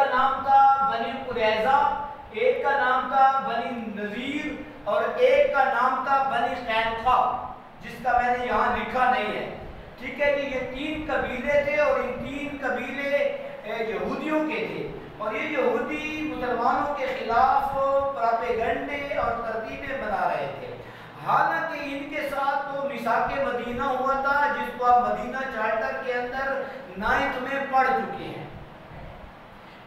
کا نام تھا بنی قریظہ، ایک کا نام تھا بنی نذیر، اور ایک کا نام تھا بنی قینقاع، جس کا میں نے یہاں لکھا نہیں ہے، ٹھیک ہے جی۔ یہ 3 قبیلے تھے اور ان 3 قبیلے یہودیوں کے تھے، اور یہ یہودی مسلمانوں کے خلاف پراپیگنڈے اور ترتیبیں بنا رہے تھے۔ حالانکہ ان کے ساتھ تو میثاق مدینہ ہوا تھا، جس کو آپ مدینہ چارٹر کے اندر 9 میں پڑھ چکے ہیں،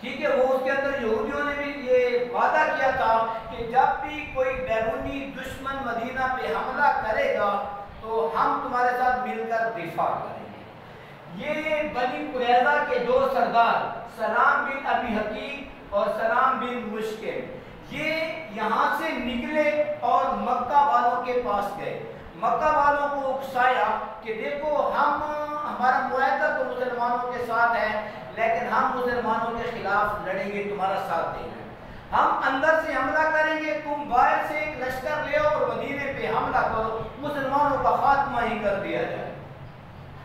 ٹھیک ہے۔ وہ اس کے اندر یہودیوں نے بھی یہ وعدہ کیا تھا کہ جب بھی کوئی بیرونی دشمن مدینہ پہ حملہ کرے گا تو ہم تمہارے ساتھ مل کر دفاع کریں گے۔ یہ بنی قریظہ کے 2 سردار سلام بن ابی حقیق اور سلام بن مشکل، یہ یہاں سے نکلے اور مکہ والوں کے پاس گئے، مکہ والوں کو اکسایا کہ دیکھو ہمارا معاہدہ تو مسلمانوں کے ساتھ ہے، لیکن ہم مسلمانوں کے خلاف لڑیں گے، تمہارا ساتھ دیں گے، ہم اندر سے حملہ کریں گے، تم باہر سے ایک لشکر لے اور مدینے پہ حملہ کرو، مسلمانوں کا خاتمہ ہی کر دیا جائے۔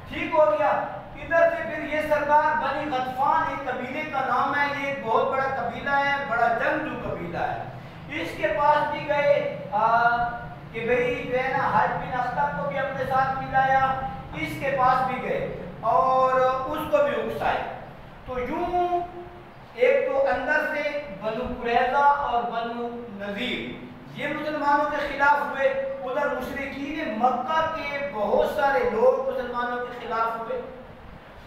ٹھیک ہو گیا۔ ادھر سے پھر یہ سردار بنی غطفان ایک قبیلے کا نام ہے، یہ ایک بہت بڑا قبیلہ ہے، بڑا جنگجو قبیلہ ہے، اس کے پاس بھی گئے کہ بھئی جو ہے نا حج بن اخطب کو بھی اپنے ساتھ ملایا، اس کے پاس بھی گئے اور اس کو بھی اکسائے۔ تو یوں ایک تو اندر سے بنو قریظہ اور بنو نذیر یہ مسلمانوں کے خلاف ہوئے، ادھر مشرکین مکہ کے بہت سارے لوگ مسلمانوں کے خلاف ہوئے،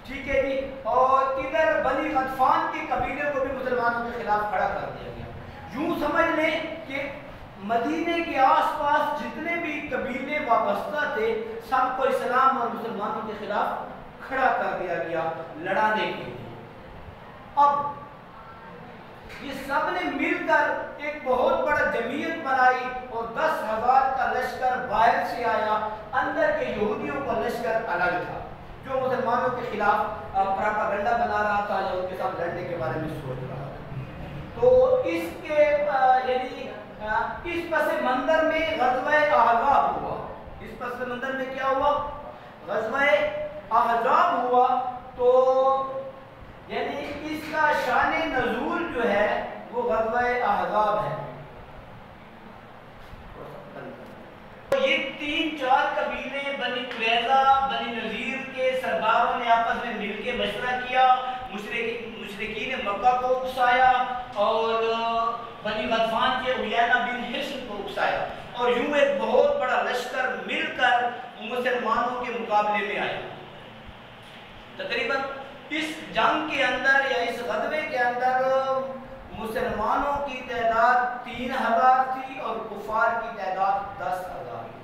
ٹھیک ہے جی، اور ادھر بنی غطفان کے قبیلے کو بھی مسلمانوں کے خلاف کھڑا کر دیا گیا۔ یوں سمجھ لیں کہ مدینے کے آس پاس جتنے بھی قبیلے وابستہ تھے سب کو اسلام اور مسلمانوں کے خلاف کھڑا کر دیا گیا لڑانے کے لیے۔ اب یہ سب نے مل کر ایک بہت بڑا جمعیت بنائی اور 10,000 کا لشکر باہر سے آیا، اندر کے یہودیوں کا لشکر الگ تھا جو مسلمانوں کے خلاف پراپاگنڈا بنا رہا تھا یا ان کے ساتھ لڑنے کے بارے میں سوچ رہا تھا۔ تو اس کے یعنی اس پس منظر میں غزوہ احزاب ہوا، اس پس منظر میں کیا ہوا؟ غزوہ احزاب ہوا۔ تو یعنی اس کا شان نزول جو ہے وہ غزوہ احزاب ہے۔ یہ 3-4 قبیلے بنی قریظہ بنی نذیر کے سرداروں نے آپس میں مل کے مشورہ کیا، مشرکین مکہ کو اکسایا اور بنی غطفان کے عیینہ بن حصن کو اکسایا، اور یوں ایک بہت بڑا لشکر مل کر مسلمانوں کے مقابلے میں آیا۔ تقریباً اس جنگ کے اندر یا اس غزوے کے اندر مسلمانوں کی تعداد 3,000 تھی اور کفار کی تعداد 10,000 تھی،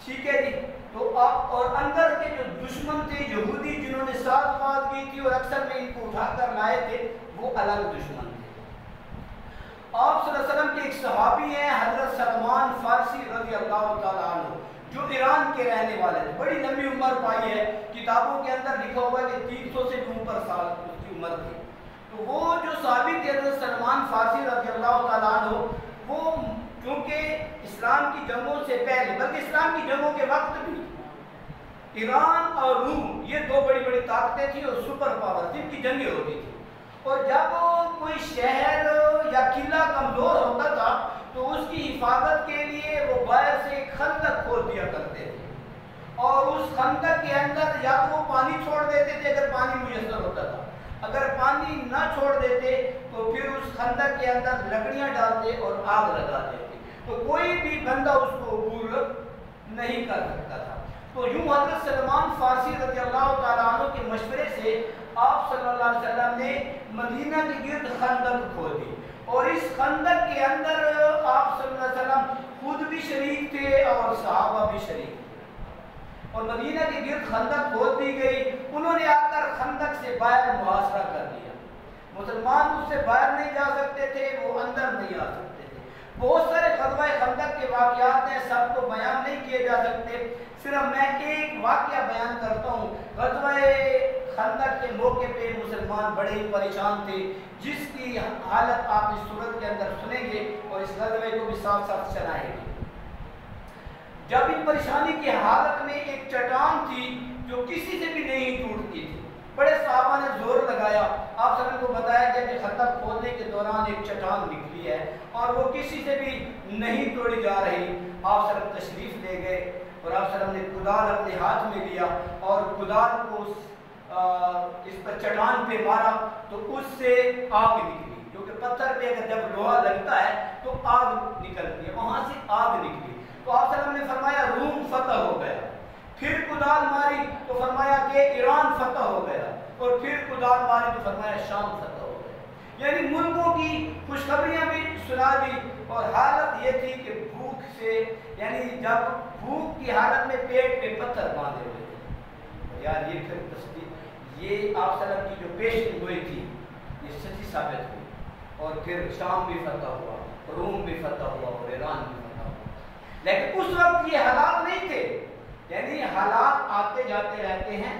ٹھیک ہے جی۔ تو اب اور اندر کے جو دشمن تھے یہودی جنہوں نے ساتھ بات کی تھی اور اکثر میں ان کو اٹھا کر لائے تھے، وہ الگ دشمن تھے۔ آپ صلی اللہ علیہ وسلم کے ایک صحابی ہیں حضرت سلمان فارسی رضی اللہ تعالیٰ عنہ، جو ایران کے رہنے والے تھے، بڑی لمبی عمر پائی ہے، کتابوں کے اندر لکھا ہوا ہے کہ 300 سے بھی اوپر سال اس کی عمر تھی۔ تو وہ جو صحابی تھے حضرت سلمان فارسی رضی اللہ تعالیٰ عنہ، وہ کیونکہ اسلام کی جنگوں سے پہلے بلکہ اسلام کی جنگوں کے وقت بھی ایران اور روم یہ 2 بڑی بڑی طاقتیں تھیں اور سپر پاور جن کی جنگیں ہوتی تھیں، اور جب کوئی شہر یا قلعہ کمزور ہوتا تھا تو اس کی حفاظت کے لیے وہ باہر سے ایک خندق کھود دیا کرتے تھے، اور اس خندق کے اندر یا تو وہ پانی چھوڑ دیتے تھے اگر پانی میسر ہوتا تھا، اگر پانی نہ چھوڑ دیتے تو پھر اس خندق کے اندر لکڑیاں ڈالتے اور آگ لگا دیتے، تو کوئی بھی بندہ اس کو عبور نہیں کر سکتا تھا۔ تو یوں حضرت سلمان فارسی رضی اللہ تعالیٰ عنہ کے مشورے سے آپ صلی اللہ علیہ وسلم نے مدینہ کے گرد خندق کھودی، اور اس خندق کے اندر آپ صلی اللہ علیہ وسلم خود بھی شریک تھے اور صحابہ بھی شریک تھے، اور مدینہ کے گرد خندق کھود دی گئی۔ انہوں نے آ کر خندق سے باہر محاصرہ کر دیا، مسلمان اس سے باہر نہیں جا سکتے تھے، وہ اندر نہیں آ سکتے تھے۔ بہت سارے غزوہ خندق کے واقعات ہیں، سب کو بیان نہیں کیے جا سکتے، صرف میں ایک واقعہ بیان کرتا ہوں۔ غزوہ خندق کے موقع پہ مسلمان بڑے ہی پریشان تھے، جس کی حالت آپ اس صورت کے اندر سنیں گے اور اس غزوے کو بھی ساتھ ساتھ سنائیں گے۔ جب ان پریشانی کی حالت میں ایک چٹان تھی جو کسی سے بھی نہیں ٹوٹتی تھی، بڑے صحابہ نے زور لگایا، آپ سب کو بتایا گیا کہ خندق کھودنے کے دوران ایک چٹان نکلی ہے اور وہ کسی سے بھی نہیں توڑی جا رہی۔ آپ سب تشریف لے گئے اور آپ سب نے کدال اپنے ہاتھ میں لیا اور کدال کو اس پر چٹان پہ مارا تو اس سے آگ نکلی، کیونکہ پتھر پہ اگر جب لوہا لگتا ہے تو آگ نکلتی ہے، وہاں سے آگ نکلی۔ تو آپ صلی اللہ علیہ وسلم نے فرمایا روم فتح ہو گیا، پھر کدال ماری تو فرمایا کہ ایران فتح ہو گیا، اور پھر کدال ماری تو فرمایا شام فتح ہو گیا۔ یعنی ملکوں کی خوشخبریاں بھی سنا دی، اور حالت یہ تھی کہ بھوک سے، یعنی جب بھوک کی حالت میں پیٹ پہ پتھر باندھے ہوئے تھے۔ یار یہ پھر تصدیق، یہ آپ صلی اللہ علیہ وسلم کی جو پیشن گوئی تھی یہ سچی ثابت ہوئی، اور پھر شام بھی فتح ہوا، روم بھی فتح ہوا اور ایران بھی فتح ہوا۔ لیکن اس وقت یہ حالات نہیں تھے، یعنی حالات آتے جاتے رہتے ہیں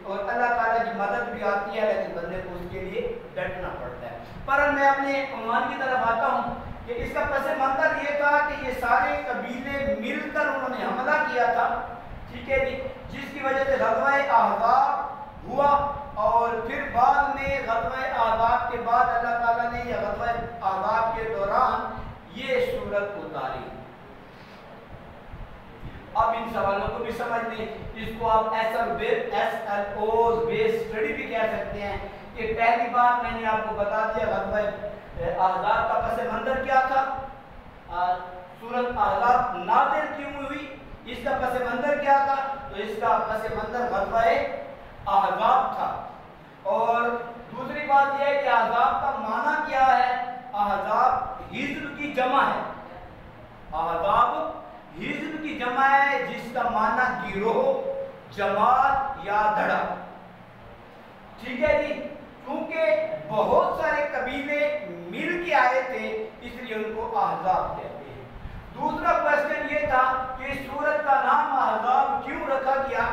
اور اللہ تعالیٰ کی مدد بھی آتی ہے، لیکن بندے کو اس کے لیے ڈٹنا پڑتا ہے۔ پر میں اپنے عنوان کی طرف آتا ہوں کہ اس کا پس منظر یہ تھا کہ یہ سارے قبیلے مل کر انہوں نے حملہ کیا تھا، ٹھیک ہے جی، جس کی وجہ سے غزوہ احزاب ہوا، اور پھر بعد میں غزوہ احزاب کے بعد اللہ تعالیٰ نے یا غزوہ احزاب کے دوران یہ سورت اتاری۔ اب ان سوالوں کو بھی سمجھ لیں، اس کو آپ SLOs بیس اسٹڈی بھی کہہ سکتے ہیں کہ پہلی بات میں نے آپ کو بتا دیا غزوہ احزاب کا پس منظر کیا تھا، سورت احزاب نازل کیوں ہوئی، اس کا پس منظر کیا تھا، تو اس کا پس منظر غزوہ احزاب تھا۔ اور دوسری بات یہ ہے کہ احزاب کا معنی کیا ہے، احزاب حزب کی جمع ہے، احزاب حزب کی جمع ہے جس کا معنی گروہ، جماعت یا دھڑا، ٹھیک ہے جی، کیونکہ بہت سارے قبیلے مل کے آئے تھے اس لیے ان کو احزاب کہتے ہیں۔ دوسرا کوشچن یہ تھا کہ اس سورت کا نام احزاب کیوں رکھا گیا،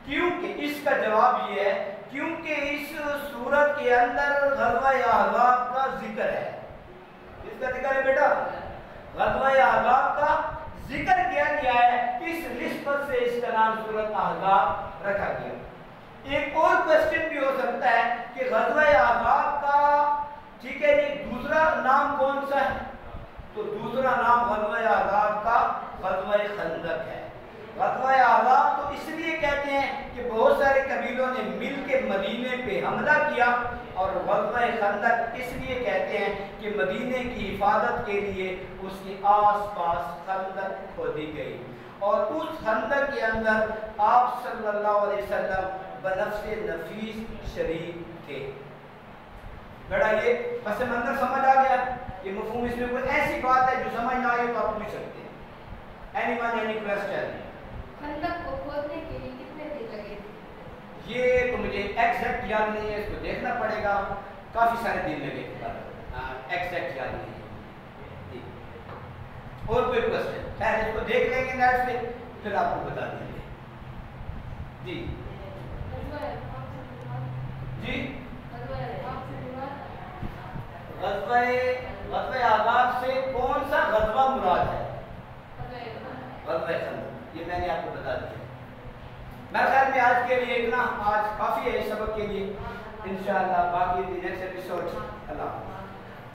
کیونکہ اس کا جواب یہ ہے کیونکہ اس سورت کے اندر غزوہ احزاب کا ذکر ہے۔ اس کا ذکر ہے بیٹا، غزوہ احزاب کا ذکر کیا گیا ہے، اس نسبت سے اس کا نام سورت احزاب رکھا گیا۔ ایک اور کوشچن بھی ہو سکتا ہے کہ غزوہ احزاب کا، ٹھیک ہے جی، دوسرا نام کون سا ہے، تو دوسرا نام غزوہ احزاب کا غزوہ خندق ہے۔ غزوہ احزاب تو اس لیے کہتے ہیں کہ بہت سارے قبیلوں نے مل کے مدینے پہ حملہ کیا، اور غزوہ خندق اس لیے کہتے ہیں کہ مدینے کی حفاظت کے لیے اس کے آس پاس خندق کھودی گئی، اور اس خندق کے اندر آپ صلی اللہ علیہ وسلم بنفس نفیس شریک تھے۔ بیٹا یہ پس منظر سمجھ آ گیا، یہ مفہوم، اس میں کوئی ایسی بات ہے جو سمجھ نہ آئے تو آپ پوچھ سکتے ہیں۔ Any one any question? خندق کو کھودنے کے لیے کتنے دن لگے؟ یہ تو مجھے ایگزیکٹ یاد نہیں ہے، اس کو دیکھنا پڑے گا، کافی سارے دن لگے تھے، ایگزیکٹ یاد نہیں ہے۔ اور کوئی کوسچن؟ خیر اس کو دیکھ لیں گے نیٹ پہ، پھر آپ کو بتا دیں گے۔ جی جی، غزوہ احزاب سے کون سا غزوہ مراد ہے؟ غزوہ خندق، یہ میں نے آپ کو بتا دیا۔ میں خیال میں آج کے لیے اتنا، آج کافی ہے اس سبق کے لیے، انشاءاللہ باقی نیکسٹ ایپیسوڈ۔ اللہ